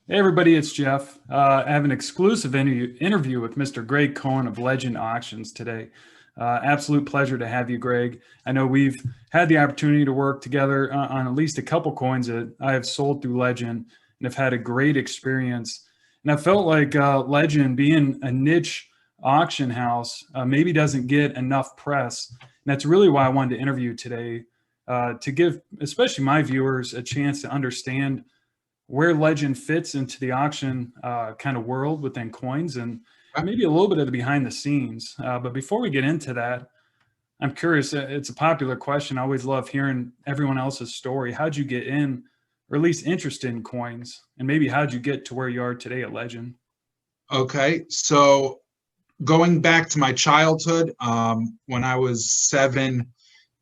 Hey everybody, it's Jeff. I have an exclusive interview with Mr. Greg Cohen of Legend Auctions today. Absolute pleasure to have you, Greg. I know we've had the opportunity to work together on at least a couple coins that I have sold through Legend and have had a great experience. And I felt like Legend, being a niche auction house, maybe doesn't get enough press. And that's really why I wanted to interview today, to give especially my viewers a chance to understand where Legend fits into the auction kind of world within coins, and maybe a little bit of the behind the scenes. But before we get into that, I'm curious. It's a popular question. I always love hearing everyone else's story. How'd you get in, or at least interested in coins, and maybe how'd you get to where you are today at Legend? Okay, so going back to my childhood, when I was 7,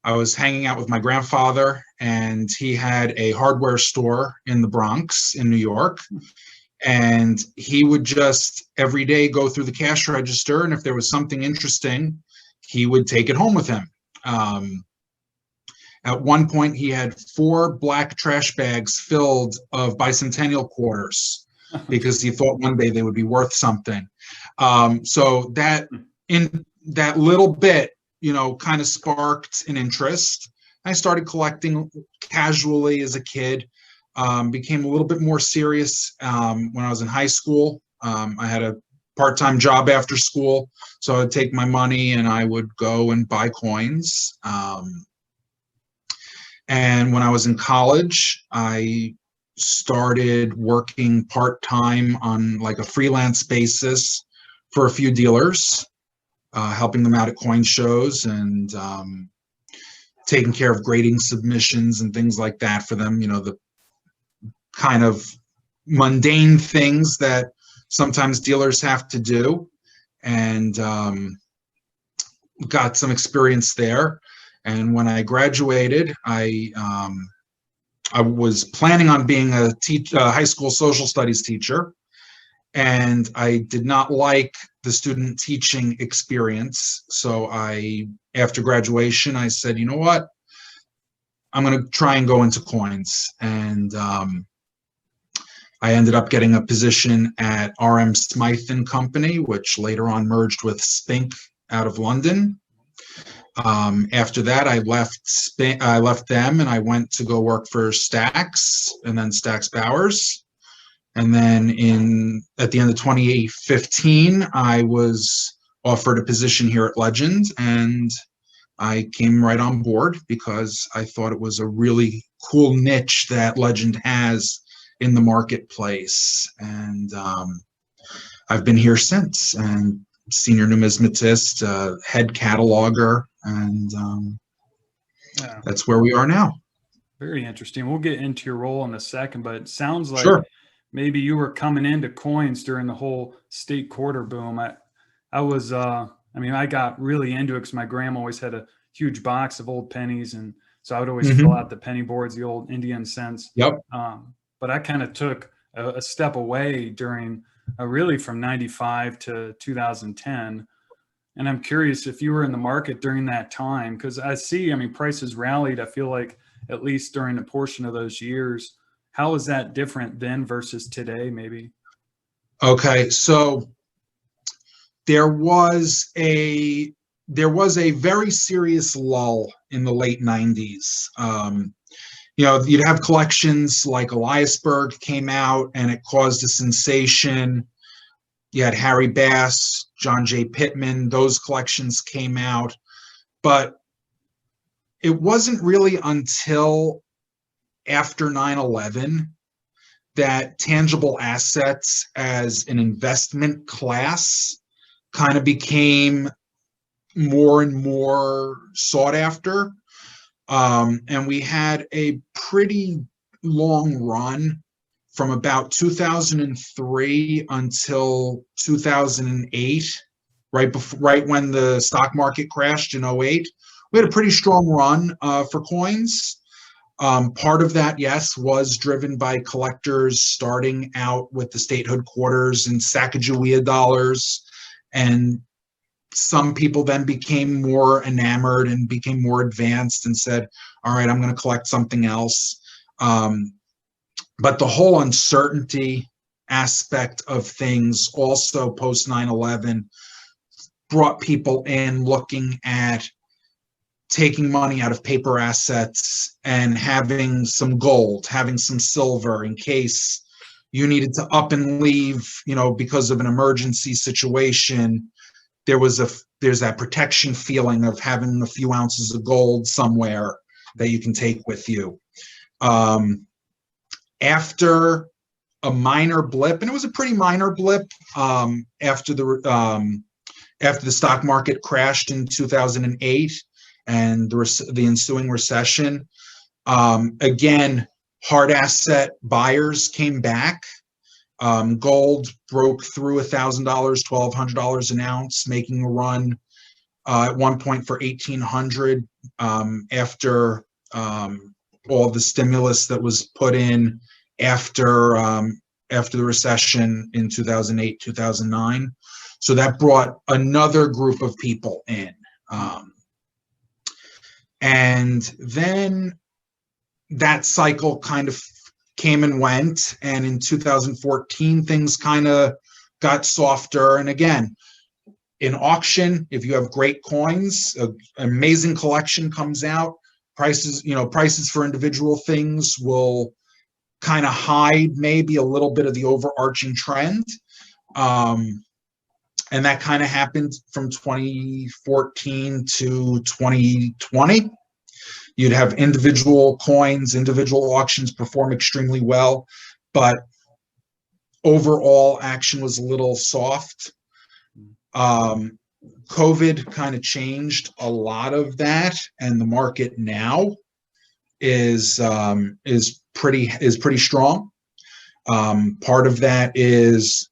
I was hanging out with my grandfather, and he had a hardware store in the Bronx in New York. And he would just every day go through the cash register, and if there was something interesting, he would take it home with him. Um, at one point, he had 4 black trash bags filled of bicentennial quarters because he thought one day they would be worth something. So that in that little bit, kind of sparked an interest. I started collecting casually as a kid. Became a little bit more serious when I was in high school. I had a part-time job after school, so I'd take my money and I would go and buy coins. And when I was in college, I started working part-time on like a freelance basis for a few dealers, helping them out at coin shows and taking care of grading submissions and things like that for them, the kind of mundane things that sometimes dealers have to do, and got some experience there. And when I graduated, I was planning on being a high school social studies teacher, and I did not like the student teaching experience. So after graduation, I said, you know what? I'm going to try and go into coins. And I ended up getting a position at RM Smythe and Company, which later on merged with Spink out of London. After that, I left them and I went to go work for Stax and then Stax Bowers. And then at the end of 2015, I was offered a position here at Legend, and I came right on board because I thought it was a really cool niche that Legend has in the marketplace. And I've been here since, and senior numismatist, head cataloger, and Yeah, that's where we are now. very interesting. We'll get into your role in a second, but it sounds like Sure. maybe you were coming into coins during the whole state quarter boom. I was, I mean, I got really into it because my grandma always had a huge box of old pennies. And so I would always fill Hmm. out the penny boards, the old Indian cents. Yep. But I kind of took a step away during really from 95 to 2010. And I'm curious if you were in the market during that time, because I mean, prices rallied, I feel like, at least during a portion of those years. How is that different then versus today, maybe? Okay. So there was a very serious lull in the late 90s. You'd have collections like Eliasberg came out and it caused a sensation. You had Harry Bass, John J. Pittman, those collections came out. But it wasn't really until after 9/11 that tangible assets as an investment class kind of became more and more sought after. And we had a pretty long run from about 2003 until 2008, right when the stock market crashed in '08. We had a pretty strong run for coins. Part of that, yes, was driven by collectors starting out with the statehood quarters and Sacagawea dollars, and some people then became more enamored and became more advanced and said, all right, I'm going to collect something else. But the whole uncertainty aspect of things also post 9/11 brought people in looking at taking money out of paper assets and having some gold, having some silver in case you needed to up and leave, because of an emergency situation. There's that protection feeling of having a few ounces of gold somewhere that you can take with you. After a minor blip, and it was a pretty minor blip, after the stock market crashed in 2008 and the ensuing recession, again, hard asset buyers came back. Gold broke through $1,000, $1,200 an ounce, making a run at one point for $1,800 after all the stimulus that was put in after the recession in 2008, 2009. So that brought another group of people in. And then that cycle kind of came and went. And in 2014, things kind of got softer. And again, in auction, if you have great coins, an amazing collection comes out, prices for individual things will kind of hide maybe a little bit of the overarching trend. And that kind of happened from 2014 to 2020. You'd have individual coins, individual auctions perform extremely well, but overall action was a little soft. COVID kind of changed a lot of that, and the market now is pretty strong. Part of that is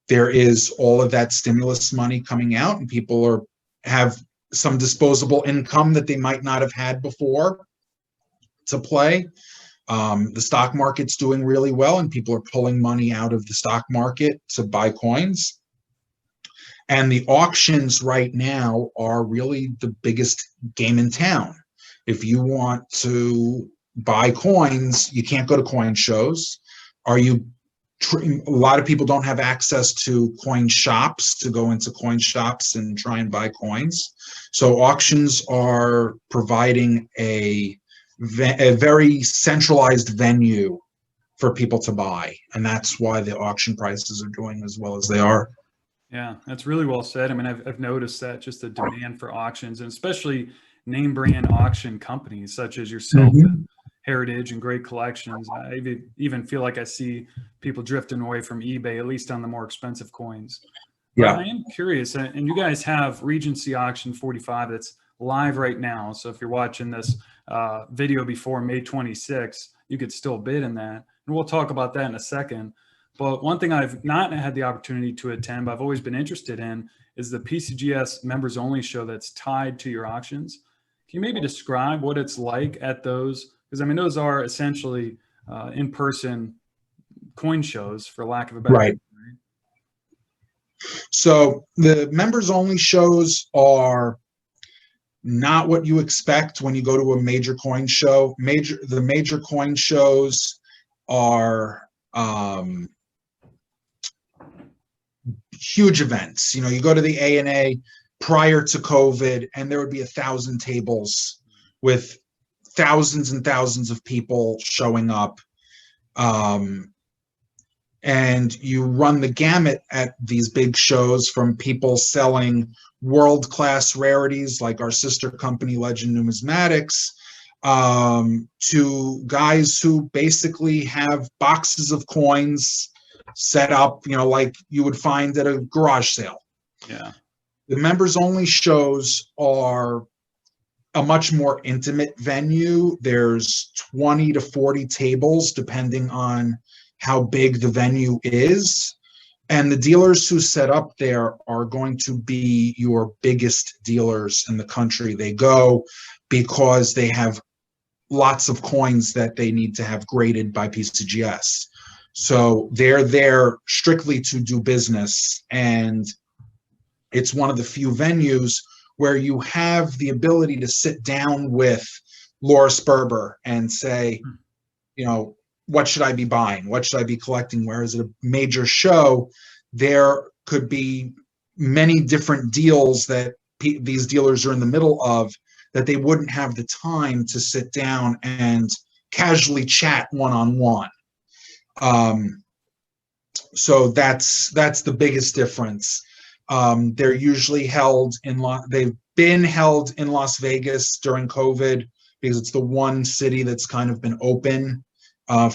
there is all of that stimulus money coming out, and people have some disposable income that they might not have had before to play. The stock market's doing really well, and people are pulling money out of the stock market to buy coins. And the auctions right now are really the biggest game in town. If you want to buy coins, you can't go to coin shows. A lot of people don't have access to coin shops, to go into coin shops and try and buy coins. So auctions are providing a very centralized venue for people to buy. And that's why the auction prices are doing as well as they are. Yeah, that's really well said. I mean, I've noticed that just the demand for auctions, and especially name brand auction companies such as yourself, and Heritage and Great Collections. I even feel like I see people drifting away from eBay, at least on the more expensive coins. Yeah. But I am curious, and you guys have Regency Auction 45 that's live right now. So if you're watching this video before May 26th, you could still bid in that. And we'll talk about that in a second. But one thing I've not had the opportunity to attend, but I've always been interested in, is the PCGS members only show that's tied to your auctions. Can you maybe describe what it's like at those? Because I mean, those are essentially in-person coin shows, for lack of a better right. word. So the members only shows are not what you expect when you go to a major coin show. The major coin shows are huge events. You go to the ANA prior to COVID, and there would be 1,000 tables with thousands and thousands of people showing up. And you run the gamut at these big shows, from people selling world-class rarities like our sister company, Legend Numismatics, to guys who basically have boxes of coins set up, like you would find at a garage sale. Yeah. The members only shows are a much more intimate venue. There's 20 to 40 tables, depending on how big the venue is. And the dealers who set up there are going to be your biggest dealers in the country. They go because they have lots of coins that they need to have graded by PCGS. So they're there strictly to do business. And it's one of the few venues where you have the ability to sit down with Laura Sperber and say, what should I be buying? What should I be collecting? Whereas at a major show, there could be many different deals that these dealers are in the middle of that they wouldn't have the time to sit down and casually chat one-on-one. So that's the biggest difference. They're usually held they've been held in Las Vegas during COVID because it's the one city that's kind of been open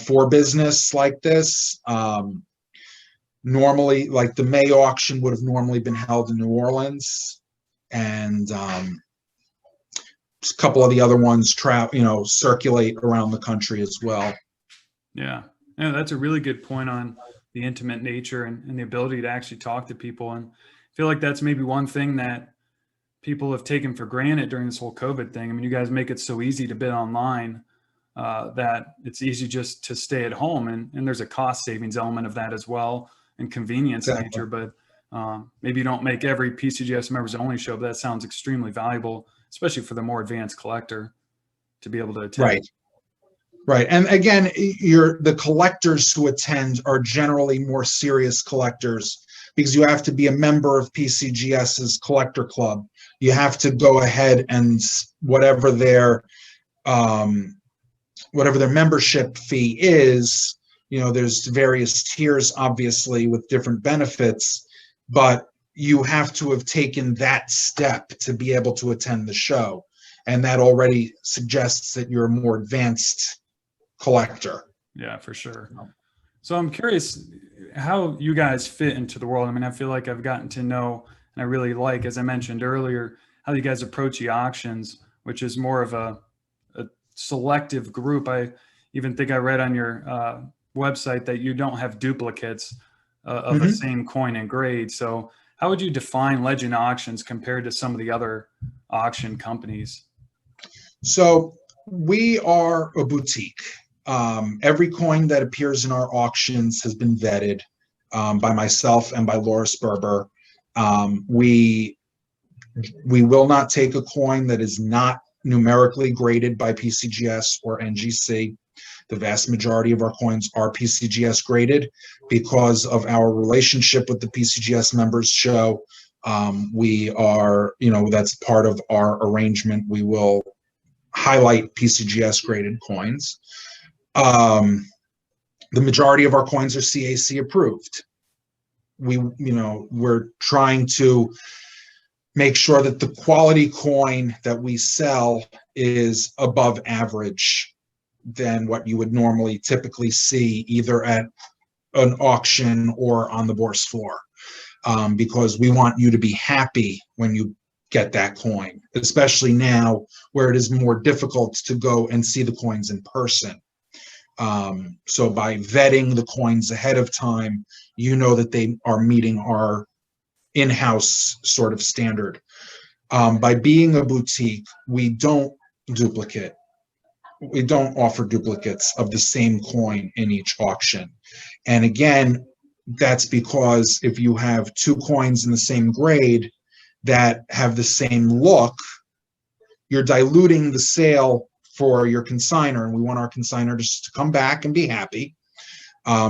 for business like this. Normally, like the May auction would have normally been held in New Orleans, and a couple of the other ones circulate around the country as well. Yeah, that's a really good point on the intimate nature and the ability to actually talk to people. And I feel like that's maybe one thing that people have taken for granted during this whole COVID thing. I mean, you guys make it so easy to bid online that it's easy just to stay at home. And there's a cost savings element of that as well, and convenience nature. But maybe you don't make every PCGS members only show, but that sounds extremely valuable, especially for the more advanced collector to be able to attend. Right. And again, the collectors who attend are generally more serious collectors because you have to be a member of PCGS's collector club. You have to go ahead and whatever their membership fee is, there's various tiers, obviously, with different benefits, but you have to have taken that step to be able to attend the show. And that already suggests that you're a more advanced collector. Yeah, for sure. So I'm curious how you guys fit into the world. I mean, I feel like I've gotten to know, and I really like, as I mentioned earlier, how you guys approach the auctions, which is more of a selective group. I even think I read on your website that you don't have duplicates of the same coin and grade. So how would you define Legend Auctions compared to some of the other auction companies? So we are a boutique. Every coin that appears in our auctions has been vetted by myself and by Laura Sperber. We will not take a coin that is not numerically graded by PCGS or NGC. The vast majority of our coins are PCGS graded because of our relationship with the PCGS members show. We are, that's part of our arrangement. We will highlight PCGS graded coins. The majority of our coins are CAC approved. We're trying to make sure that the quality coin that we sell is above average than what you would normally typically see either at an auction or on the bourse floor, because we want you to be happy when you get that coin, especially now where it is more difficult to go and see the coins in person. So by vetting the coins ahead of time, that they are meeting our in-house sort of standard. By being a boutique, we don't offer duplicates of the same coin in each auction. And again, that's because if you have two coins in the same grade that have the same look, you're diluting the sale for your consignor, and we want our consignor just to come back and be happy,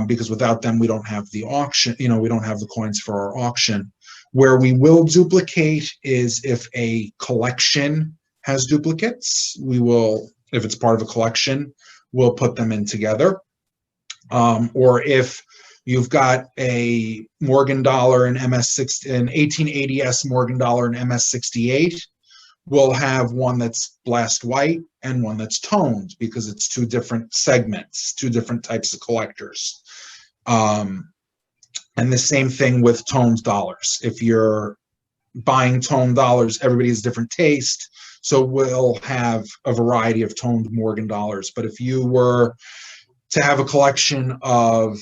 because without them, we don't have the auction, we don't have the coins for our auction. Where we will duplicate is if a collection has duplicates. We will, if it's part of a collection, we'll put them in together. Or if you've got a Morgan dollar and MS60, an 1880s Morgan dollar and MS68, we'll have one that's blast white and one that's toned because it's two different segments, two different types of collectors. And the same thing with toned dollars. If you're buying toned dollars, everybody has different taste. So we'll have a variety of toned Morgan dollars. But if you were to have a collection of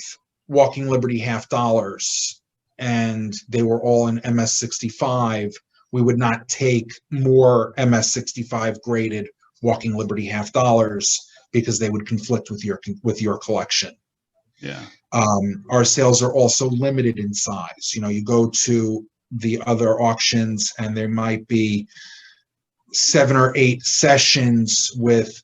Walking Liberty half dollars and they were all in MS65, we would not take more MS65 graded Walking Liberty half dollars because they would conflict with your collection. Yeah. Our sales are also limited in size. You go to the other auctions and there might be 7 or 8 sessions with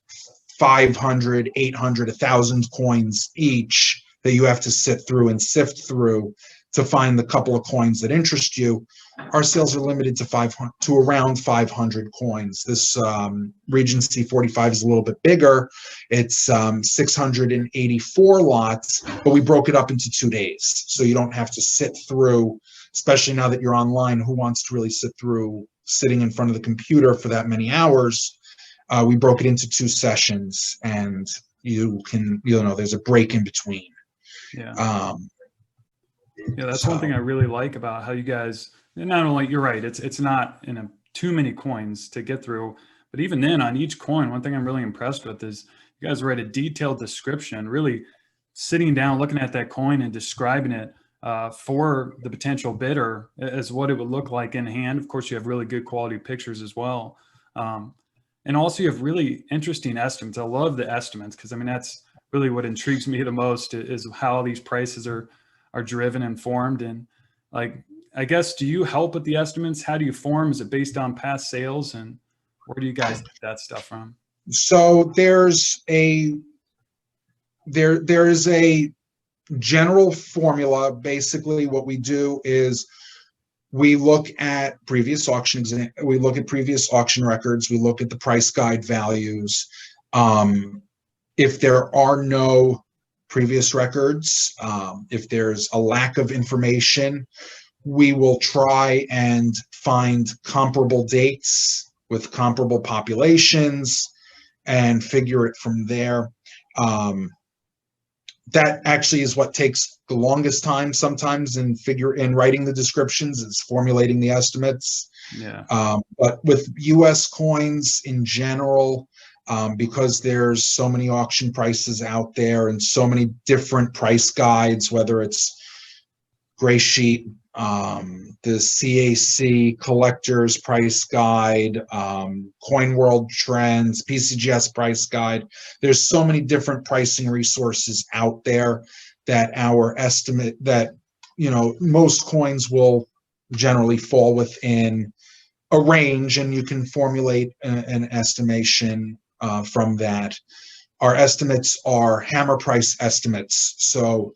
500, 800, 1,000 coins each that you have to sit through and sift through to find the couple of coins that interest you. Our sales are limited to around 500 coins. This Regency 45 is a little bit bigger. It's 684 lots, but we broke it up into 2 days. So you don't have to sit through, especially now that you're online, who wants to really sit through sitting in front of the computer for that many hours? We broke it into 2 sessions, and you can, there's a break in between. Yeah. That's one thing I really like about how you guys, not only, you're right, it's not too many coins to get through, but even then on each coin, one thing I'm really impressed with is you guys write a detailed description, really sitting down, looking at that coin and describing it for the potential bidder as what it would look like in hand. Of course, you have really good quality pictures as well. And also you have really interesting estimates. I love the estimates because, I mean, that's really what intrigues me the most is how these prices are driven and formed. And like, I guess, do you help with the estimates? How do you form? Is it based on past sales? And where do you guys get that stuff from? So there's a general formula. Basically what we do is we look at previous auctions, we look at previous auction records, we look at the price guide values. If there are no previous records, if there's a lack of information, we will try and find comparable dates with comparable populations and figure it from there. That actually is what takes the longest time sometimes in writing the descriptions, is formulating the estimates. Yeah. But with US coins in general, because there's so many auction prices out there and so many different price guides, whether it's Gray Sheet, the CAC Collector's Price Guide, Coin World Trends, PCGS Price Guide. There's so many different pricing resources out there that our estimate that, most coins will generally fall within a range, and you can formulate an estimation from that. Our estimates are hammer price estimates. So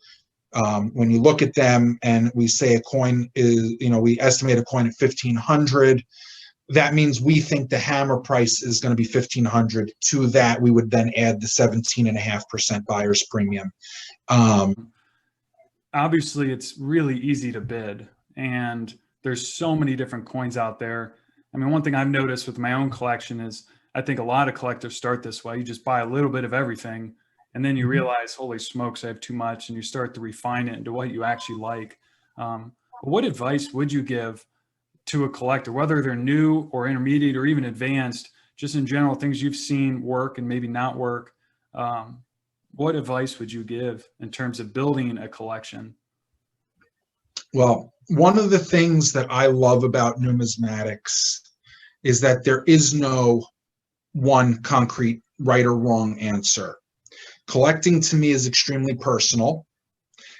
when you look at them and we say a coin is, we estimate a coin at 1,500, that means we think the hammer price is going to be 1,500. To that, we would then add the 17.5% buyer's premium. Obviously, it's really easy to bid, and there's so many different coins out there. I mean, one thing I've noticed with my own collection is I think a lot of collectors start this way. You just buy a little bit of everything, and then you realize, holy smokes, I have too much, and you start to refine it into what you actually like. What advice would you give to a collector, whether they're new or intermediate or even advanced, just in general, things you've seen work and maybe not work? What advice would you give in terms of building a collection? Well, one of the things that I love about numismatics is that there is no one concrete right or wrong answer. Collecting to me is extremely personal,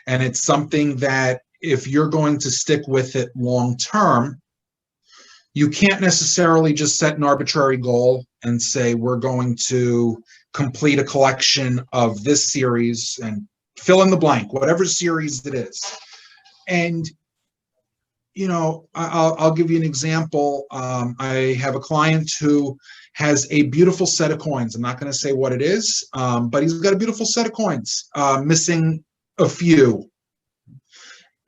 and it's something that if you're going to stick with it long term, you can't necessarily just set an arbitrary goal and say, we're going to complete a collection of this series and fill in the blank, whatever series it is. And, I'll give you an example. I have a client who has a beautiful set of coins. I'm not going to say what it is, but he's got a beautiful set of coins, missing a few.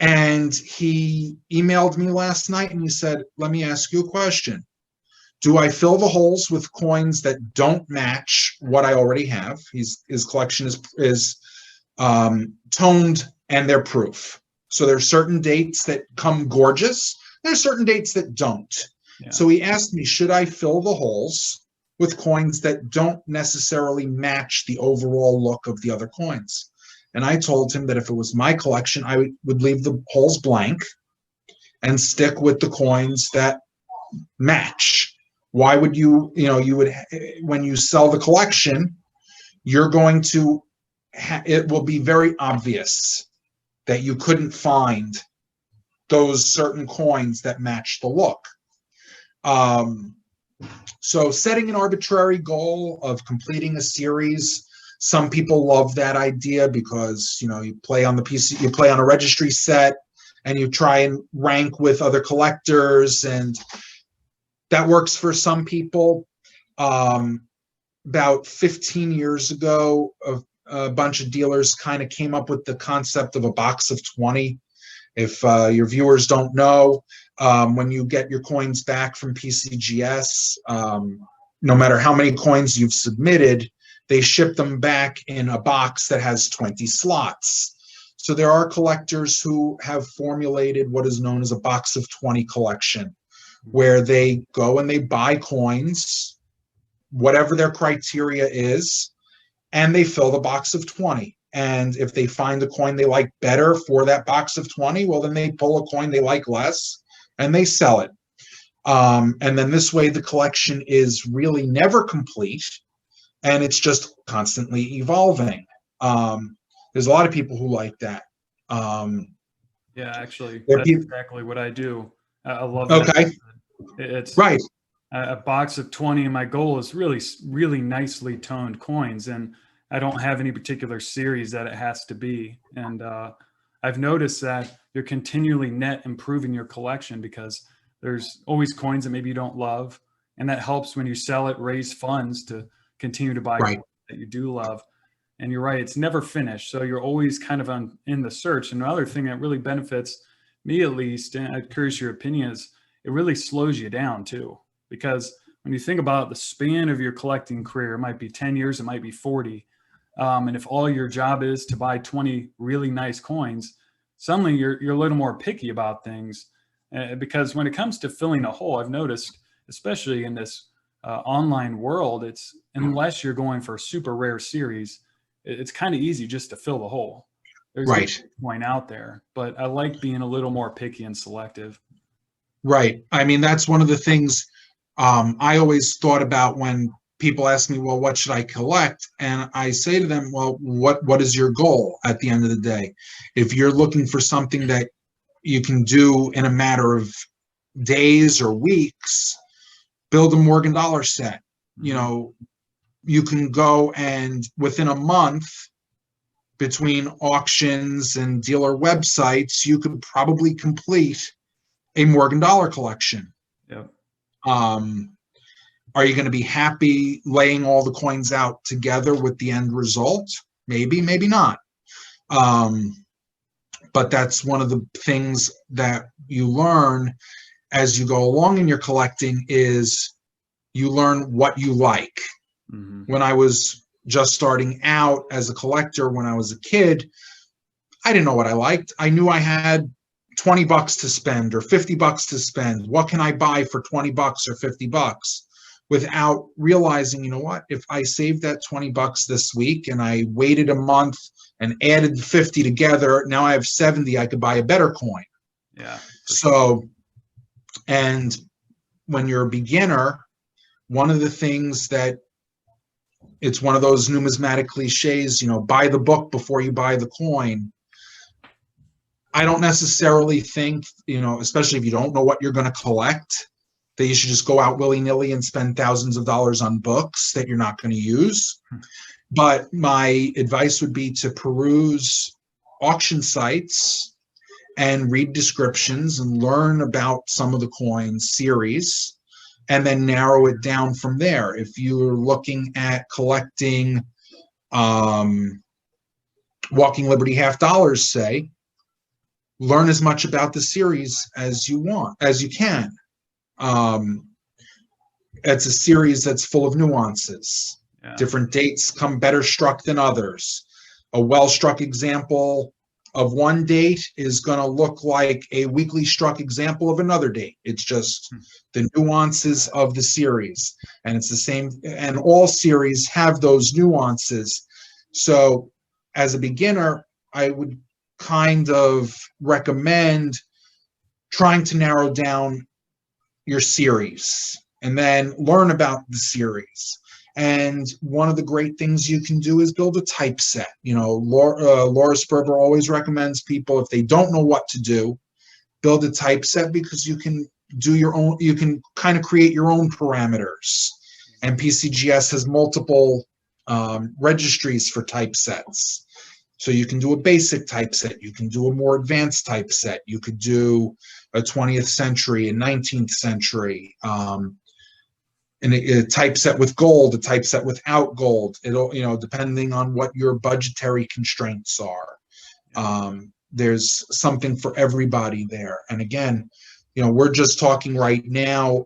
And he emailed me last night and he said, let me ask you a question. Do I fill the holes with coins that don't match what I already have? His collection is toned and they're proof. So there's certain dates that come gorgeous. There's certain dates that don't. Yeah. So he asked me, should I fill the holes with coins that don't necessarily match the overall look of the other coins? And I told him that if it was my collection, I would leave the holes blank and stick with the coins that match. Why would you would, when you sell the collection, you're going to, it will be very obvious that you couldn't find those certain coins that match the look. So setting an arbitrary goal of completing a series, some people love that idea because, you know, you play on the PC, you play on a registry set and you try and rank with other collectors, and that works for some people. About 15 years ago, a bunch of dealers kind of came up with the concept of a box of 20. If your viewers don't know, when you get your coins back from PCGS, no matter how many coins you've submitted, they ship them back in a box that has 20 slots. So there are collectors who have formulated what is known as a box of 20 collection, where they go and they buy coins, whatever their criteria is, and they fill the box of 20. And if they find a coin they like better for that box of 20, well, then they pull a coin they like less and they sell it. And then this way the collection is really never complete, and it's just constantly evolving. There's a lot of people who like that. Yeah, actually, that's exactly what I do. I love that. Okay. It's right. A box of 20, and my goal is really, really nicely toned coins. And I don't have any particular series that it has to be. And I've noticed that you're continually net improving your collection because there's always coins that maybe you don't love. And that helps when you sell it, raise funds to continue to buy coins that you do love. And you're right, it's never finished. So you're always kind of in the search. And another thing that really benefits me, at least, and I'm curious your opinion, is it really slows you down too. Because when you think about the span of your collecting career, it might be 10 years, it might be 40. And if all your job is to buy 20 really nice coins, suddenly you're a little more picky about things. Because when it comes to filling a hole, I've noticed, especially in this online world, it's unless you're going for a super rare series, it's kind of easy just to fill the hole. There's a coin out there, but I like being a little more picky and selective. Right. I mean, that's one of the things I always thought about when people ask me, well, what should I collect? And I say to them, well, what is your goal at the end of the day? If you're looking for something that you can do in a matter of days or weeks, build a Morgan dollar set. You know, you can go and within a month, between auctions and dealer websites, you could probably complete a Morgan dollar collection. Yep. Are you going to be happy laying all the coins out together with the end result? Maybe, maybe not. But that's one of the things that you learn as you go along in your collecting is you learn what you like. When I was just starting out as a collector, when I was a kid, I didn't know what I liked. I knew I had $20 to spend or $50 to spend. What can I buy for $20 or $50? Without realizing, you know what, if I saved that $20 this week and I waited a month and added the 50 together, now I have 70, I could buy a better coin. Yeah. So, and when you're a beginner, one of the things that it's one of those numismatic cliches, you know, buy the book before you buy the coin. I don't necessarily think, you know, especially if you don't know what you're going to collect, that you should just go out willy-nilly and spend thousands of dollars on books that you're not going to use. But my advice would be to peruse auction sites and read descriptions and learn about some of the coin series, and then narrow it down from there. If you're looking at collecting Walking Liberty half dollars, say, learn as much about the series as you can. It's a series that's full of nuances. Yeah. Different dates come better struck than others. A well-struck example of one date is going to look like a weakly struck example of another date. It's just the nuances of the series. And it's the same, and all series have those nuances. So as a beginner, I would kind of recommend trying to narrow down your series and then learn about the series. And one of the great things you can do is build a typeset. You know, Laura Sperber always recommends people, if they don't know what to do, build a typeset, because you can do your own, you can kind of create your oin parameters. And PCGS has multiple registries for typesets. So you can do a basic typeset, you can do a more advanced typeset, you could do a 20th century, a 19th century, and a typeset with gold, a typeset without gold. It'll, depending on what your budgetary constraints are. There's something for everybody there. And again, we're just talking right now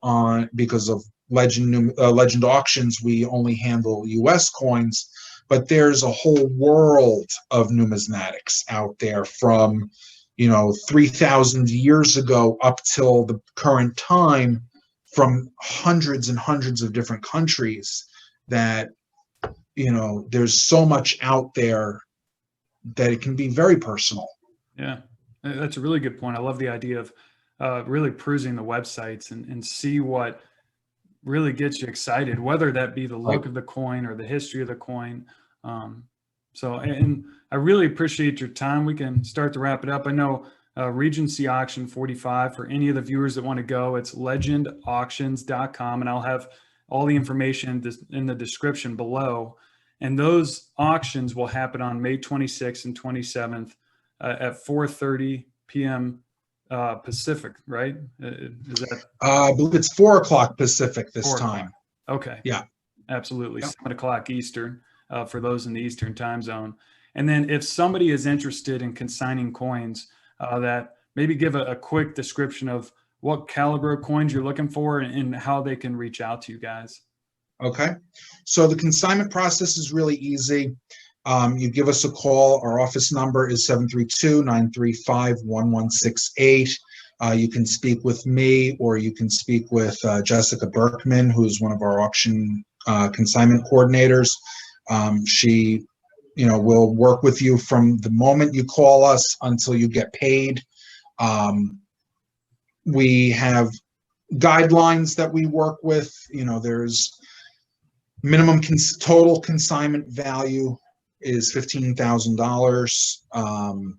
because of Legend Auctions, we only handle US coins, but there's a whole world of numismatics out there from 3,000 years ago up till the current time, from hundreds and hundreds of different countries, that there's so much out there that it can be very personal. Yeah, that's a really good point. I love the idea of really perusing the websites and see what really gets you excited, whether that be the look of the coin or the history of the coin. And I really appreciate your time. We can start to wrap it up. I know Regency Auction 45, for any of the viewers that want to go, it's legendauctions.com, and I'll have all the information in the description below. And those auctions will happen on May 26th and 27th at 4:30 p.m. Pacific, right? Is that? I believe it's 4 o'clock Pacific this time. Okay. Yeah. Absolutely. Yeah. 7 o'clock Eastern for those in the Eastern time zone. And then if somebody is interested in consigning coins, that maybe give a quick description of what caliber of coins you're looking for and how they can reach out to you guys. Okay. So the consignment process is really easy. You give us a call. Our office number is 732-935-1168. You can speak with me, or you can speak with Jessica Berkman, who's one of our auction consignment coordinators. She will work with you from the moment you call us until you get paid. We have guidelines that we work with. There's minimum total consignment value is $15,000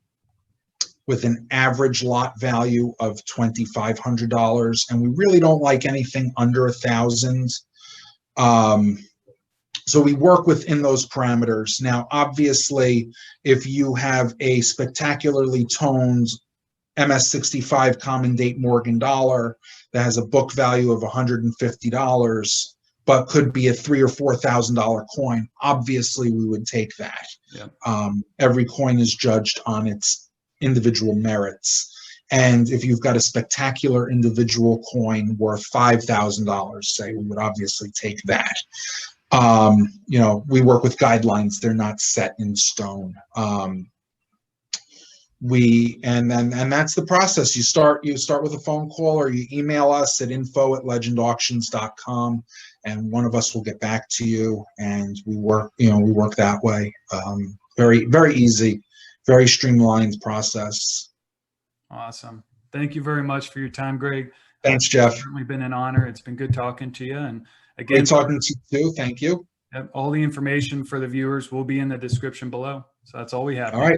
with an average lot value of $2,500, and we really don't like anything under 1,000. So we work within those parameters. Now, obviously, if you have a spectacularly toned MS-65 common date Morgan dollar that has a book value of $150, but could be a $3,000 or $4,000 coin, obviously we would take that. Yeah. Every coin is judged on its individual merits. And if you've got a spectacular individual coin worth $5,000, say, we would obviously take that. We work with guidelines. They're not set in stone. And that's the process. You start with a phone call, or you email us at info@legendauctions.com, and one of us will get back to you, and we work that way. Very, very easy, very streamlined process. Awesome. Thank you very much for your time, Greg. Thanks, Jeff. It's certainly been an honor. It's been good talking to you. And again, great talking to you too. Thank you. All the information for the viewers will be in the description below. So that's all we have. All right.